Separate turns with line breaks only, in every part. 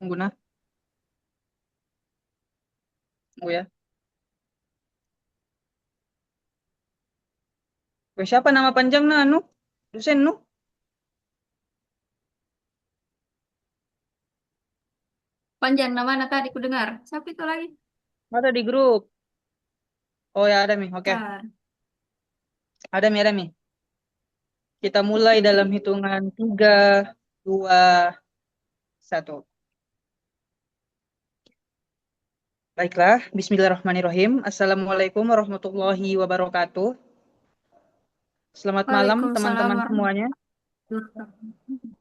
Pengguna. Oh ya. Siapa nama panjang na anu? Dosen nu?
Panjang nama tadi ku dengar. Siapa itu lagi?
Ada di grup. Oh ya ada mi. Oke.
Kan.
Ada mi. Kita mulai
Oke, oke.
dalam hitungan 3, 2, 1. Baiklah. Bismillahirrahmanirrahim. Assalamualaikum warahmatullahi wabarakatuh. Selamat malam
Waalaikumsalam
teman-teman semuanya.
warahmatullahi wabarakatuh.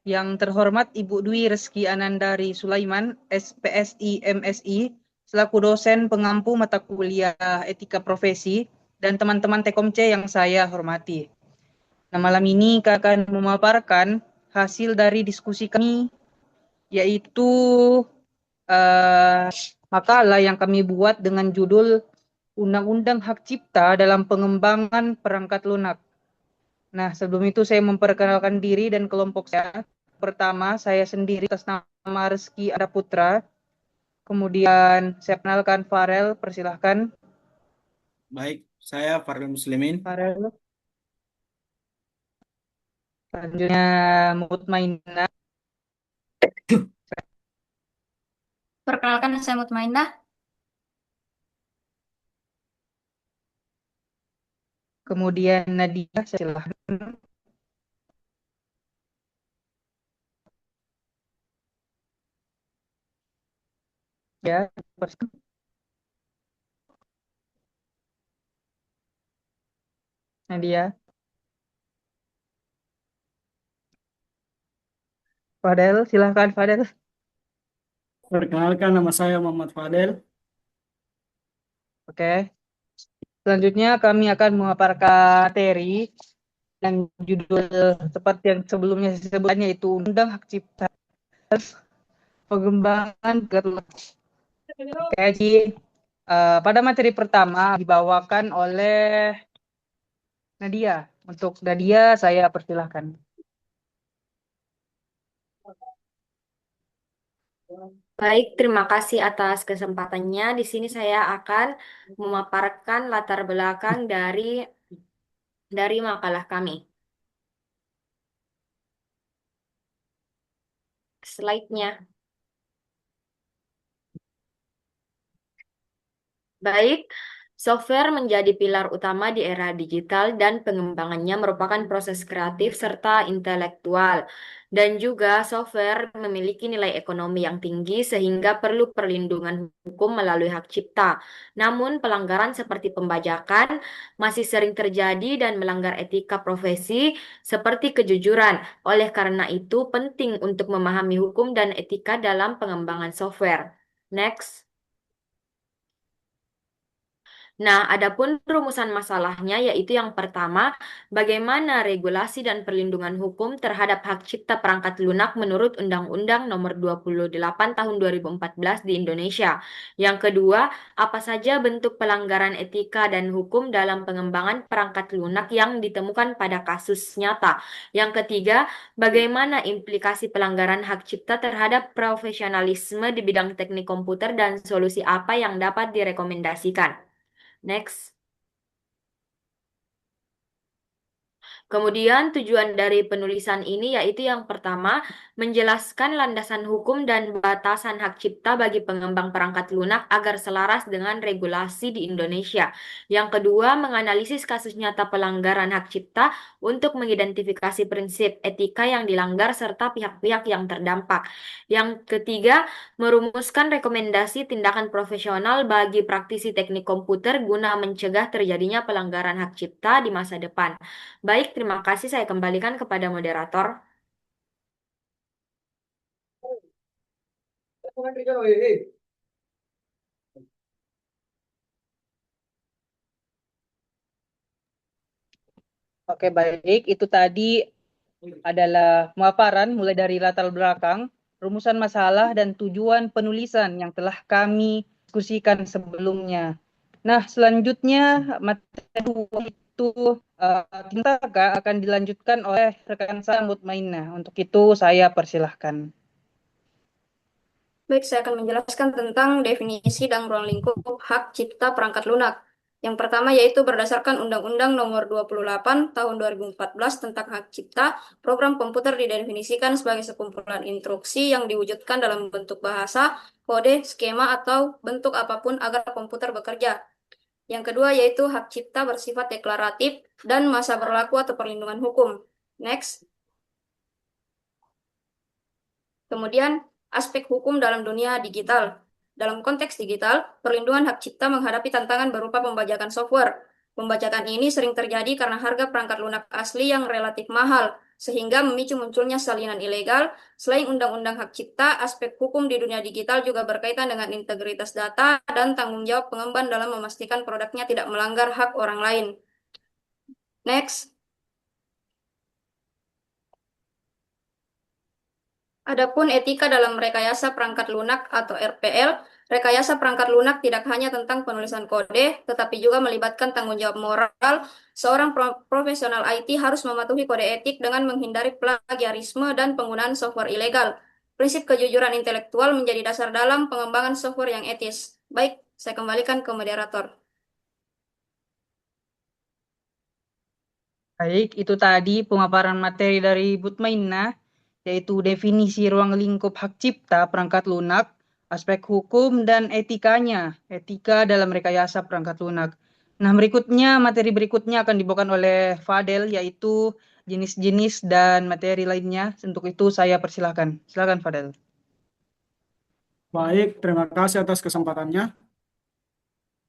Yang terhormat Ibu Dwi Reski Anandari Sulaiman, SPSI MSI, selaku dosen pengampu mata kuliah Etika Profesi, dan teman-teman Tekomc yang saya hormati. Nah, malam ini kami akan memaparkan hasil dari diskusi kami, yaitu eh, makalah yang kami buat dengan judul Undang-Undang Hak Cipta dalam Pengembangan Perangkat Lunak. Nah, sebelum itu saya memperkenalkan diri dan kelompok saya. Pertama, saya sendiri atas nama Reski Ada Putra. Kemudian saya kenalkan Farel, persilahkan.
Baik, saya Fardel Muslimin.
Farel. Selanjutnya Mutmainah.
Perkenalkan saya Mutmainah.
Kemudian Nadia, silahkan. Ya, Nadia. Fadel, silahkan Fadel.
Perkenalkan nama saya Muhammad Fadel.
Oke. Selanjutnya kami akan memaparkan materi dan judul seperti yang sebelumnya disebutkan, yaitu Undang Hak Cipta Pengembangan Perangkat. Oke, jadi pada materi pertama dibawakan oleh Nadia. Untuk Nadia saya persilahkan.
Baik, terima kasih atas kesempatannya. Di sini saya akan memaparkan latar belakang dari makalah kami. Slide-nya. Baik, software menjadi pilar utama di era digital dan pengembangannya merupakan proses kreatif serta intelektual. Dan juga software memiliki nilai ekonomi yang tinggi sehingga perlu perlindungan hukum melalui hak cipta. Namun pelanggaran seperti pembajakan masih sering terjadi dan melanggar etika profesi seperti kejujuran. Oleh karena itu penting untuk memahami hukum dan etika dalam pengembangan software. Next. Nah, adapun rumusan masalahnya yaitu yang pertama, bagaimana regulasi dan perlindungan hukum terhadap hak cipta perangkat lunak menurut Undang-Undang Nomor 28 Tahun 2014 di Indonesia. Yang kedua, apa saja bentuk pelanggaran etika dan hukum dalam pengembangan perangkat lunak yang ditemukan pada kasus nyata. Yang ketiga, bagaimana implikasi pelanggaran hak cipta terhadap profesionalisme di bidang teknik komputer dan solusi apa yang dapat direkomendasikan. Next. Kemudian tujuan dari penulisan ini yaitu yang pertama, menjelaskan landasan hukum dan batasan hak cipta bagi pengembang perangkat lunak agar selaras dengan regulasi di Indonesia. Yang kedua, menganalisis kasus nyata pelanggaran hak cipta untuk mengidentifikasi prinsip etika yang dilanggar serta pihak-pihak yang terdampak. Yang ketiga, merumuskan rekomendasi tindakan profesional bagi praktisi teknik komputer guna mencegah terjadinya pelanggaran hak cipta di masa depan. Baik, terima kasih. Saya kembalikan kepada moderator.
Oke, baik. Itu tadi adalah pemaparan mulai dari latar belakang, rumusan masalah, dan tujuan penulisan yang telah kami diskusikan sebelumnya. Nah, selanjutnya materi itu kita akan dilanjutkan oleh rekan saya Mutmainah. Untuk itu saya persilahkan.
Baik, saya akan menjelaskan tentang definisi dan ruang lingkup hak cipta perangkat lunak. Yang pertama yaitu berdasarkan Undang-Undang Nomor 28 Tahun 2014 tentang Hak Cipta, program komputer didefinisikan sebagai sekumpulan instruksi yang diwujudkan dalam bentuk bahasa, kode, skema, atau bentuk apapun agar komputer bekerja. Yang kedua yaitu hak cipta bersifat deklaratif dan masa berlaku atau perlindungan hukum. Next. Kemudian, aspek hukum dalam dunia digital. Dalam konteks digital, perlindungan hak cipta menghadapi tantangan berupa pembajakan software. Pembajakan ini sering terjadi karena harga perangkat lunak asli yang relatif mahal, sehingga memicu munculnya salinan ilegal. Selain undang-undang hak cipta, aspek hukum di dunia digital juga berkaitan dengan integritas data dan tanggung jawab pengembang dalam memastikan produknya tidak melanggar hak orang lain. Next. Adapun etika dalam rekayasa perangkat lunak atau RPL, rekayasa perangkat lunak tidak hanya tentang penulisan kode, tetapi juga melibatkan tanggung jawab moral. Seorang profesional IT harus mematuhi kode etik dengan menghindari plagiarisme dan penggunaan software ilegal. Prinsip kejujuran intelektual menjadi dasar dalam pengembangan software yang etis. Baik, saya kembalikan ke moderator.
Baik, itu tadi pemaparan materi dari Butmainah, yaitu definisi ruang lingkup hak cipta perangkat lunak, aspek hukum dan etikanya, etika dalam rekayasa perangkat lunak. Nah, materi berikutnya akan dibawakan oleh Fadel, yaitu jenis-jenis dan materi lainnya. Untuk itu saya persilahkan. Silakan Fadel.
Baik, terima kasih atas kesempatannya.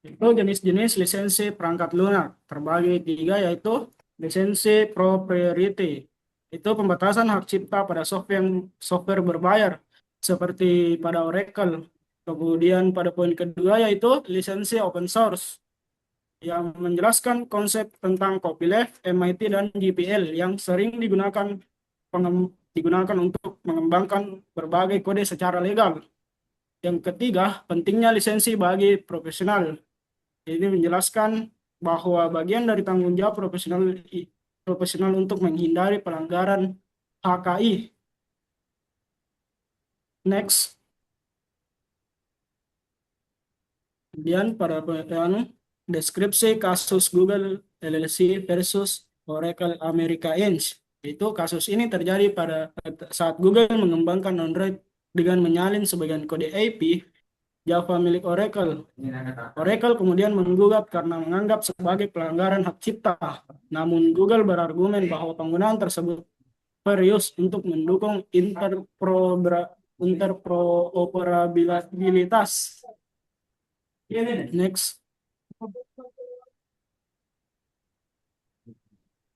Itu jenis-jenis lisensi perangkat lunak terbagi tiga, yaitu lisensi proprietary. Itu pembatasan hak cipta pada software berbayar seperti pada Oracle. Kemudian pada poin kedua yaitu lisensi open source yang menjelaskan konsep tentang copyleft, MIT, dan GPL yang sering digunakan untuk mengembangkan berbagai kode secara legal. Yang ketiga, pentingnya lisensi bagi profesional. Ini menjelaskan bahwa bagian dari tanggung jawab profesional untuk menghindari pelanggaran HKI. Next. Kemudian pada deskripsi kasus Google LLC versus Oracle America Inc. Itu kasus ini terjadi pada saat Google mengembangkan Android dengan menyalin sebagian kode API Java milik Oracle. Oracle kemudian menggugat karena menganggap sebagai pelanggaran hak cipta. Namun Google berargumen bahwa penggunaan tersebut serius untuk mendukung interoperabilitas. Next.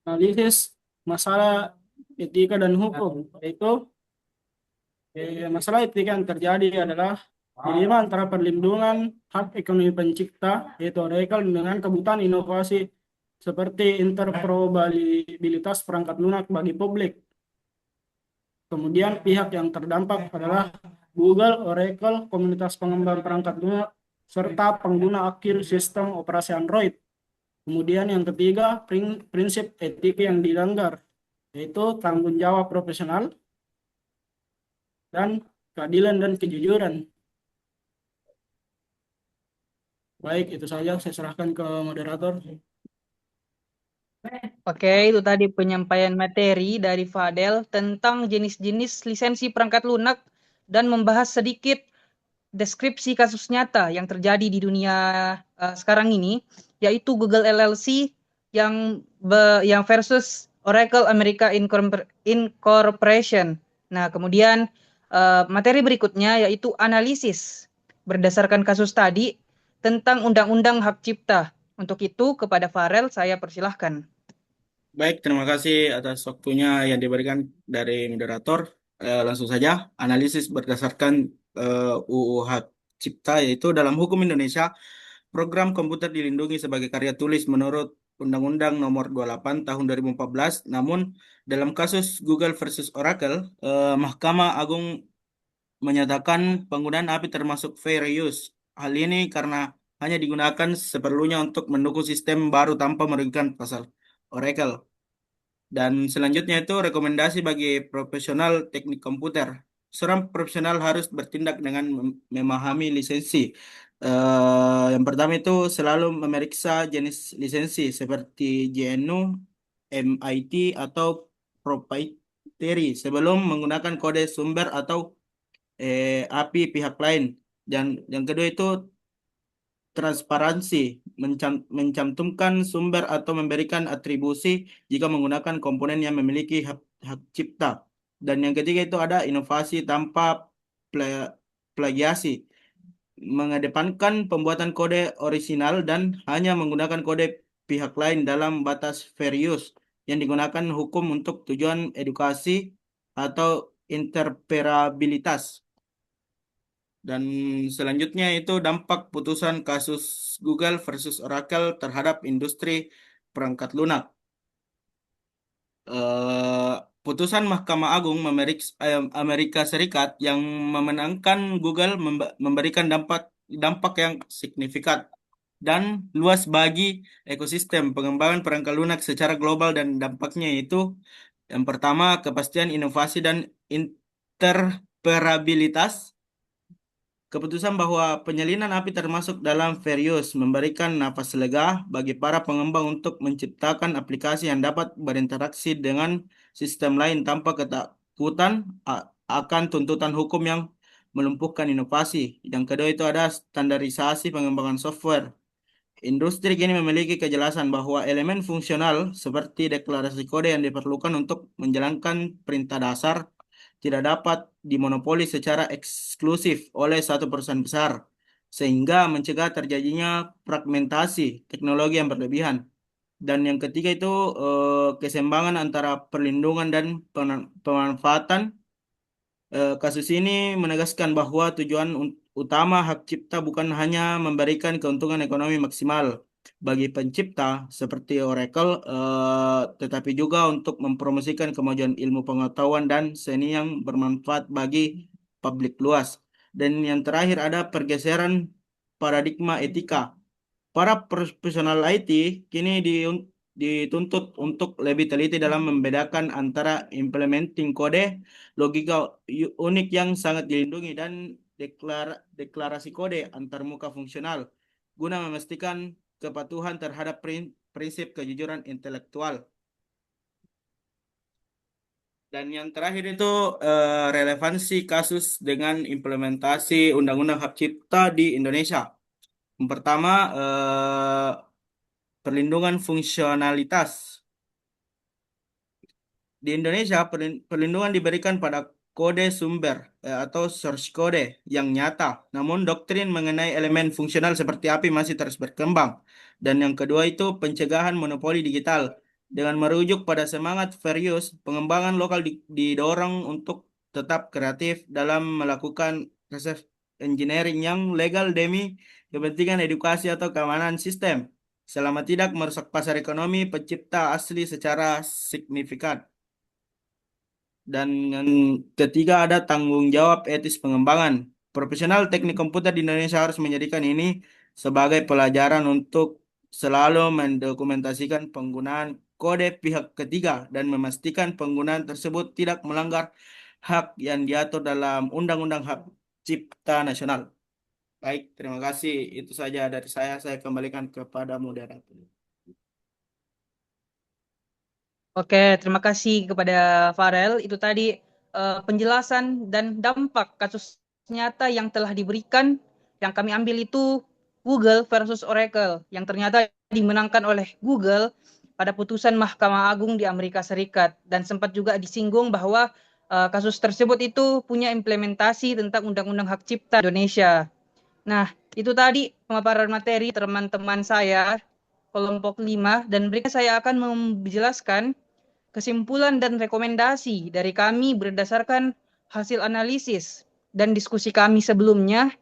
Analisis masalah etika dan hukum, yaitu masalah etika yang terjadi adalah dilema antara perlindungan hak ekonomi pencipta, yaitu Oracle, dengan kebutuhan inovasi seperti interoperabilitas perangkat lunak bagi publik. Kemudian pihak yang terdampak adalah Google, Oracle, komunitas pengembang perangkat lunak, serta pengguna akhir sistem operasi Android. Kemudian yang ketiga, prinsip etika yang dilanggar, yaitu tanggung jawab profesional dan keadilan dan kejujuran. Baik, itu saja saya serahkan ke moderator.
Oke, itu tadi penyampaian materi dari Fadel tentang jenis-jenis lisensi perangkat lunak dan membahas sedikit deskripsi kasus nyata yang terjadi di dunia sekarang ini, yaitu Google LLC yang versus Oracle America Incorporation. Nah, kemudian materi berikutnya yaitu analisis berdasarkan kasus tadi tentang undang-undang hak cipta. Untuk itu, kepada Farel saya persilahkan.
Baik, terima kasih atas waktunya yang diberikan dari moderator. Langsung saja, analisis berdasarkan UU Hak Cipta, yaitu dalam hukum Indonesia, program komputer dilindungi sebagai karya tulis menurut Undang-Undang Nomor 28 Tahun 2014. Namun, dalam kasus Google versus Oracle, Mahkamah Agung menyatakan penggunaan API termasuk fair use. Hal ini karena hanya digunakan seperlunya untuk mendukung sistem baru tanpa merugikan pasar Oracle. Dan selanjutnya itu rekomendasi bagi profesional teknik komputer. seorang profesional harus bertindak dengan memahami lisensi. Yang pertama itu selalu memeriksa jenis lisensi seperti GNU, MIT, atau proprietary sebelum menggunakan kode sumber atau API pihak lain. Dan yang kedua itu transparansi, mencantumkan sumber atau memberikan atribusi jika menggunakan komponen yang memiliki hak cipta. Dan yang ketiga itu ada inovasi tanpa plagiasi, mengedepankan pembuatan kode orisinal dan hanya menggunakan kode pihak lain dalam batas fair use yang digunakan hukum untuk tujuan edukasi atau interoperabilitas. Dan selanjutnya itu dampak putusan kasus Google versus Oracle terhadap industri perangkat lunak. Putusan Mahkamah Agung Amerika Serikat yang memenangkan Google memberikan dampak yang signifikan dan luas bagi ekosistem pengembangan perangkat lunak secara global, dan dampaknya itu yang pertama kepastian inovasi dan interoperabilitas. Keputusan bahwa penyalinan API termasuk dalam fair use memberikan napas lega bagi para pengembang untuk menciptakan aplikasi yang dapat berinteraksi dengan sistem lain tanpa ketakutan akan tuntutan hukum yang melumpuhkan inovasi. Yang kedua itu ada standarisasi pengembangan software. Industri kini memiliki kejelasan bahwa elemen fungsional seperti deklarasi kode yang diperlukan untuk menjalankan perintah dasar tidak dapat dimonopoli secara eksklusif oleh satu perusahaan besar, sehingga mencegah terjadinya fragmentasi teknologi yang berlebihan. Dan yang ketiga itu keseimbangan antara perlindungan dan pemanfaatan. Kasus ini menegaskan bahwa tujuan utama hak cipta bukan hanya memberikan keuntungan ekonomi maksimal bagi pencipta seperti Oracle, tetapi juga untuk mempromosikan kemajuan ilmu pengetahuan dan seni yang bermanfaat bagi publik luas. Dan yang terakhir ada pergeseran paradigma etika. Para profesional IT kini dituntut untuk lebih teliti dalam membedakan antara implementing kode, logika unik yang sangat dilindungi, dan deklarasi kode antarmuka fungsional guna memastikan kepatuhan terhadap prinsip kejujuran intelektual. Dan yang terakhir itu relevansi kasus dengan implementasi Undang-Undang Hak Cipta di Indonesia. Yang pertama, perlindungan fungsionalitas. Di Indonesia, perlindungan diberikan pada kode sumber atau source code yang nyata. Namun doktrin mengenai elemen fungsional seperti API masih terus berkembang. Dan yang kedua itu pencegahan monopoli digital. Dengan merujuk pada semangat fair use, pengembangan lokal didorong untuk tetap kreatif dalam melakukan reverse engineering yang legal demi kepentingan edukasi atau keamanan sistem, selama tidak merusak pasar ekonomi pencipta asli secara signifikan. Dan yang ketiga ada tanggung jawab etis pengembangan. Profesional teknik komputer di Indonesia harus menjadikan ini sebagai pelajaran untuk selalu mendokumentasikan penggunaan kode pihak ketiga dan memastikan penggunaan tersebut tidak melanggar hak yang diatur dalam Undang-Undang Hak Cipta Nasional. Baik, terima kasih. Itu saja dari saya. Saya kembalikan kepada moderator.
Oke, terima kasih kepada Farel. Itu tadi penjelasan dan dampak kasus nyata yang telah diberikan. Yang kami ambil itu Google versus Oracle, yang ternyata dimenangkan oleh Google pada putusan Mahkamah Agung di Amerika Serikat. Dan sempat juga disinggung bahwa kasus tersebut itu punya implementasi tentang Undang-Undang Hak Cipta Indonesia. Nah, itu tadi pemaparan materi teman-teman saya, kelompok 5, dan berikutnya saya akan menjelaskan kesimpulan dan rekomendasi dari kami berdasarkan hasil analisis dan diskusi kami sebelumnya.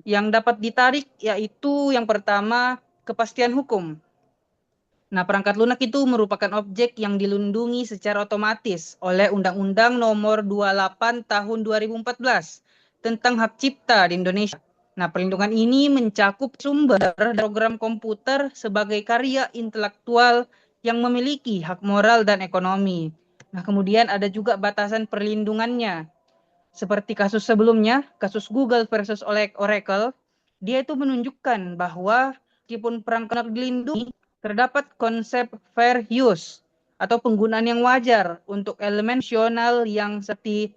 Yang dapat ditarik yaitu yang pertama, kepastian hukum. Nah, perangkat lunak itu merupakan objek yang dilindungi secara otomatis oleh Undang-Undang Nomor 28 Tahun 2014 tentang hak cipta di Indonesia. Nah, perlindungan ini mencakup sumber program komputer sebagai karya intelektual yang memiliki hak moral dan ekonomi. Nah, kemudian ada juga batasan perlindungannya. seperti kasus sebelumnya, kasus Google versus Oracle, dia itu menunjukkan bahwa meskipun perangkat lunak dilindungi, terdapat konsep fair use atau penggunaan yang wajar untuk elemen fungsional yang seperti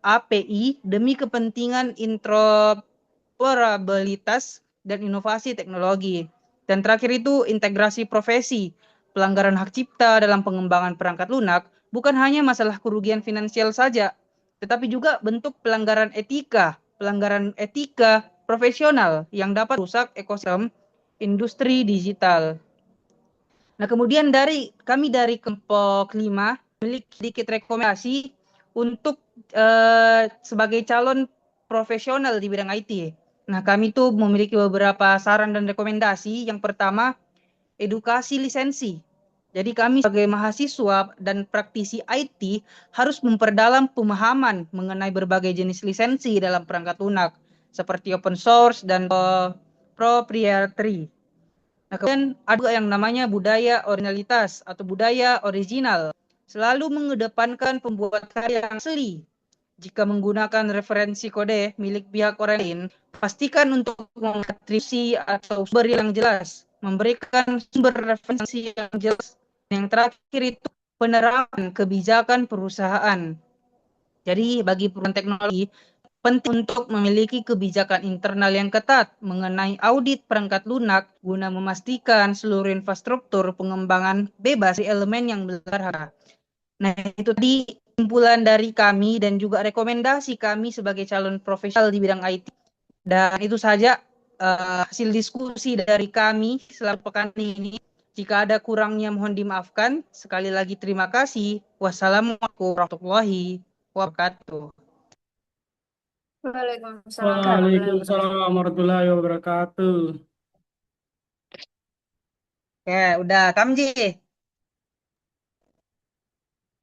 API demi kepentingan interoperabilitas dan inovasi teknologi. Dan terakhir itu integrasi profesi. Pelanggaran hak cipta dalam pengembangan perangkat lunak bukan hanya masalah kerugian finansial saja, tetapi juga bentuk pelanggaran etika profesional yang dapat merusak ekosistem industri digital. Nah, kemudian kami dari kelompok 5 memiliki sedikit rekomendasi untuk sebagai calon profesional di bidang IT. Nah, kami tuh memiliki beberapa saran dan rekomendasi. Yang pertama, edukasi lisensi. Jadi kami sebagai mahasiswa dan praktisi IT harus memperdalam pemahaman mengenai berbagai jenis lisensi dalam perangkat lunak, seperti open source dan proprietary. Nah, kemudian ada yang namanya budaya originalitas atau budaya original. Selalu mengedepankan pembuat karya yang asli. Jika menggunakan referensi kode milik pihak orang lain, pastikan untuk mengatribusi atau sumber yang jelas, memberikan sumber referensi yang jelas. Yang terakhir itu penerapan kebijakan perusahaan. Jadi bagi perusahaan teknologi, penting untuk memiliki kebijakan internal yang ketat mengenai audit perangkat lunak guna memastikan seluruh infrastruktur pengembangan bebas dari elemen yang melanggar. Nah, itu tadi kesimpulan dari kami dan juga rekomendasi kami sebagai calon profesional di bidang IT. Dan itu saja hasil diskusi dari kami selama pekan ini. Jika ada kurangnya mohon dimaafkan. Sekali lagi terima kasih. Wassalamualaikum warahmatullahi wabarakatuh.
Waalaikumsalam warahmatullahi
Waalaikumsalam
wabarakatuh.
warahmatullahi wabarakatuh.
Ya, udah, Kamji.